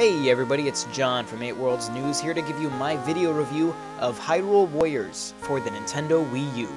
Hey everybody, it's John from 8 Worlds News here to give you my video review of Hyrule Warriors for the Nintendo Wii U.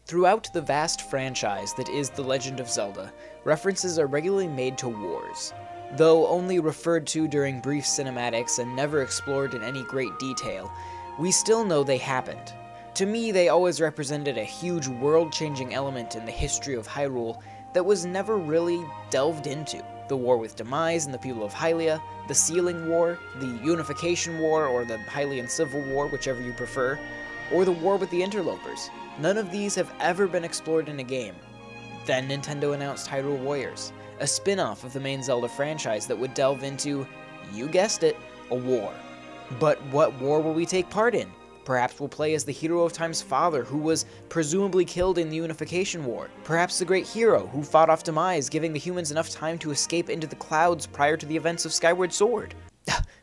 Throughout the vast franchise that is The Legend of Zelda, references are regularly made to wars. Though only referred to during brief cinematics and never explored in any great detail, we still know they happened. To me, they always represented a huge world-changing element in the history of Hyrule that was never really delved into. The war with Demise and the people of Hylia, the Sealing War, the Unification War, or the Hylian Civil War, whichever you prefer, or the war with the Interlopers. None of these have ever been explored in a game. Then Nintendo announced Hyrule Warriors, a spin-off of the main Zelda franchise that would delve into, you guessed it, a war. But what war will we take part in? Perhaps we'll play as the hero of Time's father, who was presumably killed in the Unification War. Perhaps the great hero who fought off Demise, giving the humans enough time to escape into the clouds prior to the events of Skyward Sword.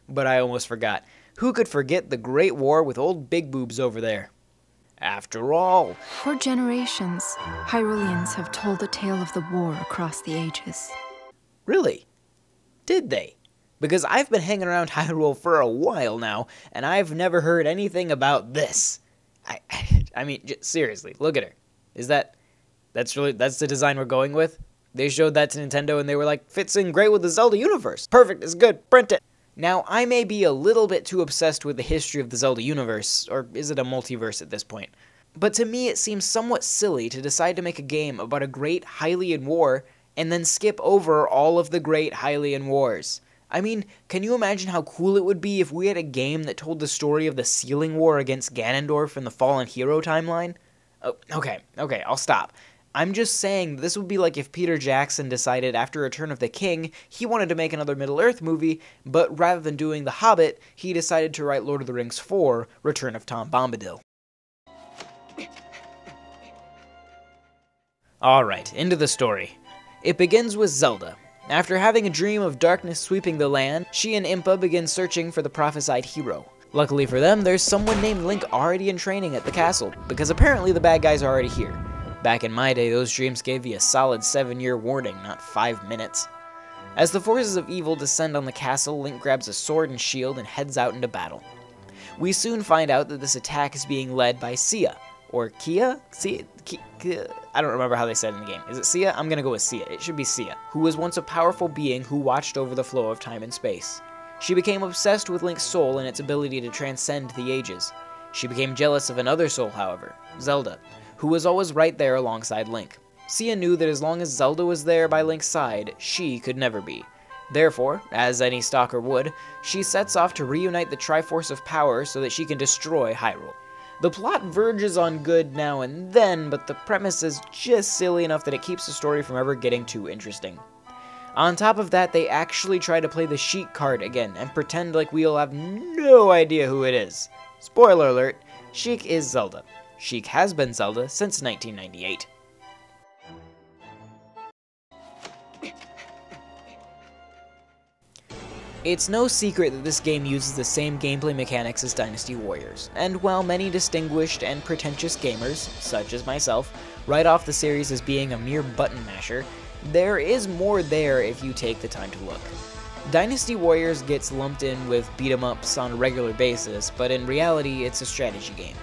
But I almost forgot. Who could forget the Great War with old Big Boobs over there? After all, for generations, Hyruleans have told the tale of the war across the ages. Really? Did they? Because I've been hanging around Hyrule for a while now, and I've never heard anything about this. I mean, seriously, look at her. That's the design we're going with? They showed that to Nintendo and they were like, fits in great with the Zelda universe. Perfect, it's good, print it. Now, I may be a little bit too obsessed with the history of the Zelda universe, or is it a multiverse at this point? But to me it seems somewhat silly to decide to make a game about a great Hylian war and then skip over all of the great Hylian wars. I mean, can you imagine how cool it would be if we had a game that told the story of the Sealing War against Ganondorf in the Fallen Hero timeline? Oh, okay, I'll stop. I'm just saying this would be like if Peter Jackson decided after Return of the King he wanted to make another Middle-earth movie, but rather than doing The Hobbit, he decided to write Lord of the Rings 4, Return of Tom Bombadil. Alright, into the story. It begins with Zelda. After having a dream of darkness sweeping the land, she and Impa begin searching for the prophesied hero. Luckily for them, there's someone named Link already in training at the castle, because apparently the bad guys are already here. Back in my day, those dreams gave you a solid 7-year warning, not 5 minutes. As the forces of evil descend on the castle, Link grabs a sword and shield and heads out into battle. We soon find out that this attack is being led by Sia, or Kia? I don't remember how they said it in the game. Is it Sia? I'm gonna go with Sia. It should be Sia, who was once a powerful being who watched over the flow of time and space. She became obsessed with Link's soul and its ability to transcend the ages. She became jealous of another soul, however, Zelda, who was always right there alongside Link. Sia knew that as long as Zelda was there by Link's side, she could never be. Therefore, as any stalker would, she sets off to reunite the Triforce of Power so that she can destroy Hyrule. The plot verges on good now and then, but the premise is just silly enough that it keeps the story from ever getting too interesting. On top of that, they actually try to play the Sheik card again and pretend like we'll have no idea who it is. Spoiler alert, Sheik is Zelda. Sheik has been Zelda since 1998. It's no secret that this game uses the same gameplay mechanics as Dynasty Warriors, and while many distinguished and pretentious gamers, such as myself, write off the series as being a mere button masher, there is more there if you take the time to look. Dynasty Warriors gets lumped in with beat-em-ups on a regular basis, but in reality it's a strategy game.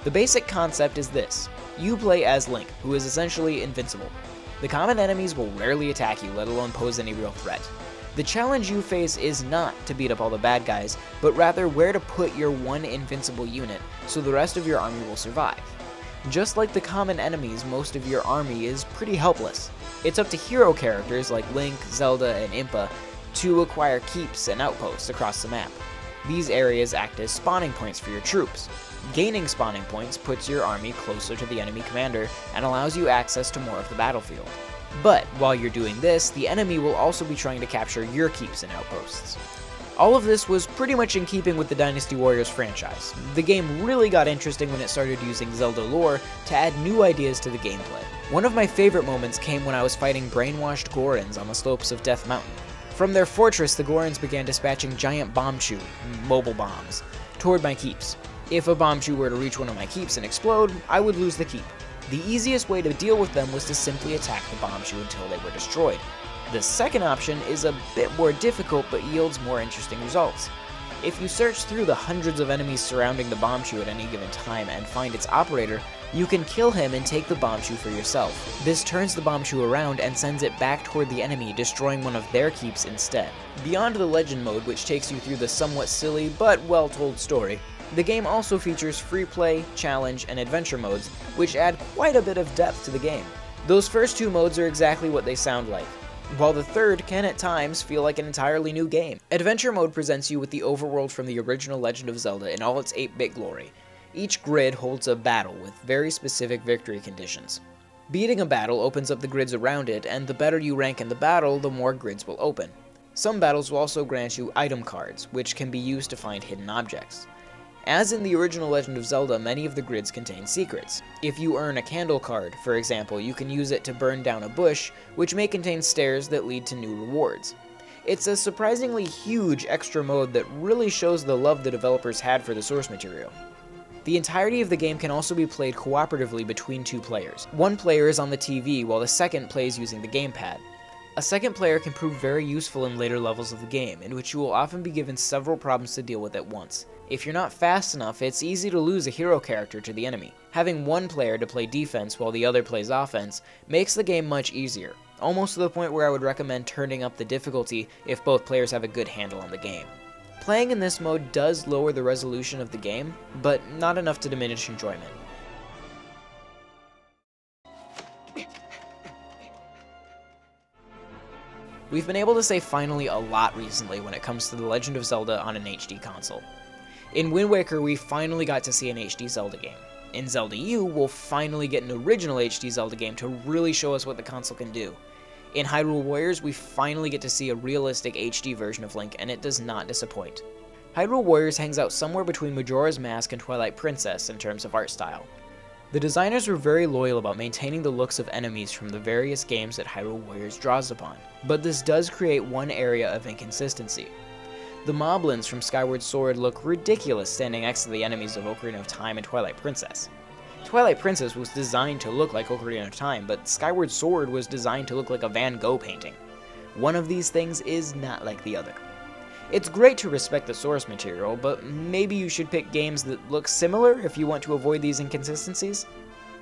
The basic concept is this: you play as Link, who is essentially invincible. The common enemies will rarely attack you, let alone pose any real threat. The challenge you face is not to beat up all the bad guys, but rather where to put your one invincible unit so the rest of your army will survive. Just like the common enemies, most of your army is pretty helpless. It's up to hero characters like Link, Zelda, and Impa to acquire keeps and outposts across the map. These areas act as spawning points for your troops. Gaining spawning points puts your army closer to the enemy commander and allows you access to more of the battlefield. But while you're doing this, the enemy will also be trying to capture your keeps and outposts. All of this was pretty much in keeping with the Dynasty Warriors franchise. The game really got interesting when it started using Zelda lore to add new ideas to the gameplay. One of my favorite moments came when I was fighting brainwashed Gorons on the slopes of Death Mountain. From their fortress, the Gorons began dispatching giant bombchu, mobile bombs, toward my keeps. If a bombchu were to reach one of my keeps and explode, I would lose the keep. The easiest way to deal with them was to simply attack the bombchu until they were destroyed. The second option is a bit more difficult but yields more interesting results. If you search through the hundreds of enemies surrounding the bombchu at any given time and find its operator, you can kill him and take the bombchu for yourself. This turns the bombchu around and sends it back toward the enemy, destroying one of their keeps instead. Beyond the legend mode, which takes you through the somewhat silly but well-told story, the game also features free play, challenge, and adventure modes, which add quite a bit of depth to the game. Those first two modes are exactly what they sound like, while the third can at times feel like an entirely new game. Adventure mode presents you with the overworld from the original Legend of Zelda in all its 8-bit glory. Each grid holds a battle with very specific victory conditions. Beating a battle opens up the grids around it, and the better you rank in the battle, the more grids will open. Some battles will also grant you item cards, which can be used to find hidden objects. As in the original Legend of Zelda, many of the grids contain secrets. If you earn a candle card, for example, you can use it to burn down a bush, which may contain stairs that lead to new rewards. It's a surprisingly huge extra mode that really shows the love the developers had for the source material. The entirety of the game can also be played cooperatively between two players. One player is on the TV while the second plays using the gamepad. A second player can prove very useful in later levels of the game, in which you will often be given several problems to deal with at once. If you're not fast enough, it's easy to lose a hero character to the enemy. Having one player to play defense while the other plays offense makes the game much easier, almost to the point where I would recommend turning up the difficulty if both players have a good handle on the game. Playing in this mode does lower the resolution of the game, but not enough to diminish enjoyment. We've been able to say finally a lot recently when it comes to The Legend of Zelda on an HD console. In Wind Waker, we finally got to see an HD Zelda game. In Zelda U, we'll finally get an original HD Zelda game to really show us what the console can do. In Hyrule Warriors, we finally get to see a realistic HD version of Link, and it does not disappoint. Hyrule Warriors hangs out somewhere between Majora's Mask and Twilight Princess in terms of art style. The designers were very loyal about maintaining the looks of enemies from the various games that Hyrule Warriors draws upon, but this does create one area of inconsistency. The moblins from Skyward Sword look ridiculous standing next to the enemies of Ocarina of Time and Twilight Princess. Twilight Princess was designed to look like Ocarina of Time, but Skyward Sword was designed to look like a Van Gogh painting. One of these things is not like the other. It's great to respect the source material, but maybe you should pick games that look similar if you want to avoid these inconsistencies.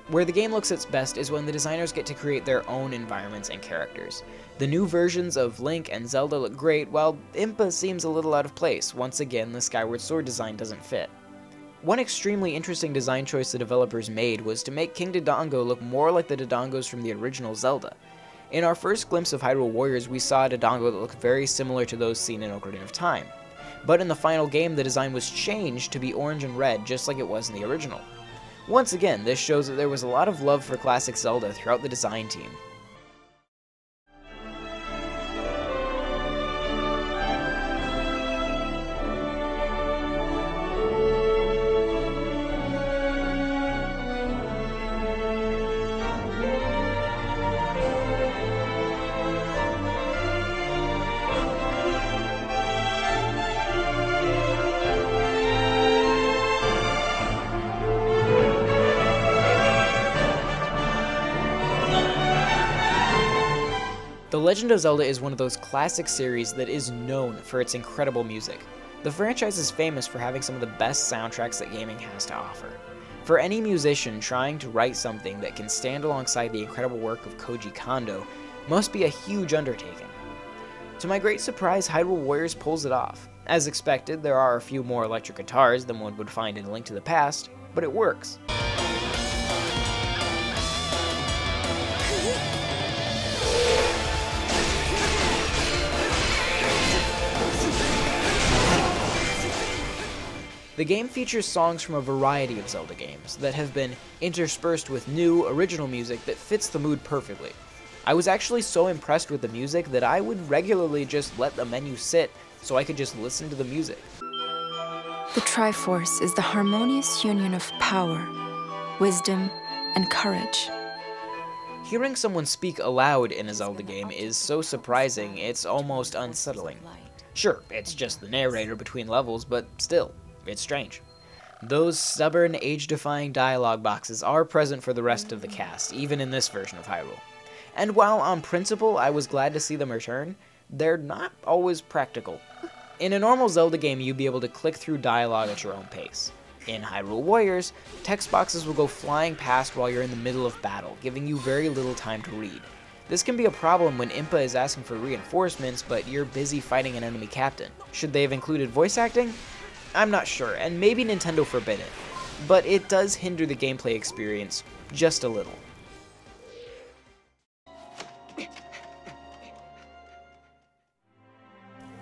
Where the game looks its best is when the designers get to create their own environments and characters. The new versions of Link and Zelda look great, while Impa seems a little out of place. Once again, the Skyward Sword design doesn't fit. One extremely interesting design choice the developers made was to make King Dodongo look more like the Dodongos from the original Zelda. In our first glimpse of Hyrule Warriors, we saw a Dodongo that looked very similar to those seen in Ocarina of Time. But in the final game, the design was changed to be orange and red, just like it was in the original. Once again, this shows that there was a lot of love for classic Zelda throughout the design team. The Legend of Zelda is one of those classic series that is known for its incredible music. The franchise is famous for having some of the best soundtracks that gaming has to offer. For any musician trying to write something that can stand alongside the incredible work of Koji Kondo must be a huge undertaking. To my great surprise, Hyrule Warriors pulls it off. As expected, there are a few more electric guitars than one would find in A Link to the Past, but it works. The game features songs from a variety of Zelda games that have been interspersed with new, original music that fits the mood perfectly. I was actually so impressed with the music that I would regularly just let the menu sit, so I could just listen to the music. The Triforce is the harmonious union of power, wisdom, and courage. Hearing someone speak aloud in a Zelda game is so surprising, it's almost unsettling. Sure, it's just the narrator between levels, but still, it's strange. Those stubborn, age-defying dialogue boxes are present for the rest of the cast, even in this version of Hyrule. And while on principle I was glad to see them return, they're not always practical. In a normal Zelda game, you'd be able to click through dialogue at your own pace. In Hyrule Warriors, text boxes will go flying past while you're in the middle of battle, giving you very little time to read. This can be a problem when Impa is asking for reinforcements, but you're busy fighting an enemy captain. Should they have included voice acting? I'm not sure, and maybe Nintendo forbid it, but it does hinder the gameplay experience just a little.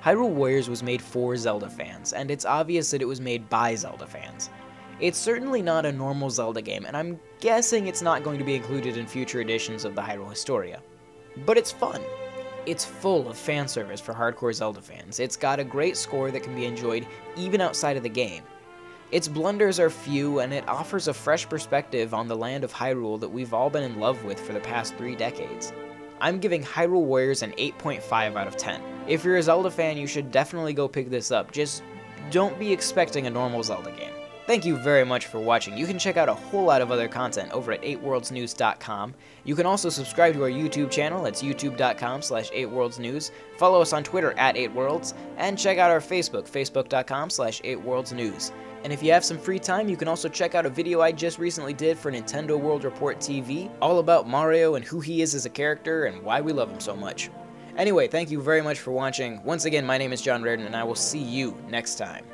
Hyrule Warriors was made for Zelda fans, and it's obvious that it was made by Zelda fans. It's certainly not a normal Zelda game, and I'm guessing it's not going to be included in future editions of the Hyrule Historia. But it's fun. It's full of fan service for hardcore Zelda fans. It's got a great score that can be enjoyed even outside of the game. Its blunders are few, and it offers a fresh perspective on the land of Hyrule that we've all been in love with for the past 3 decades. I'm giving Hyrule Warriors an 8.5 out of 10. If you're a Zelda fan, you should definitely go pick this up, just don't be expecting a normal Zelda game. Thank you very much for watching. You can check out a whole lot of other content over at 8worldsnews.com. You can also subscribe to our YouTube channel, it's youtube.com/8worldsnews. Follow us on Twitter at 8worlds, and check out our Facebook, facebook.com/8worldsnews. And if you have some free time, you can also check out a video I just recently did for Nintendo World Report TV, all about Mario and who he is as a character and why we love him so much. Anyway, thank you very much for watching. Once again, my name is John Reardon, and I will see you next time.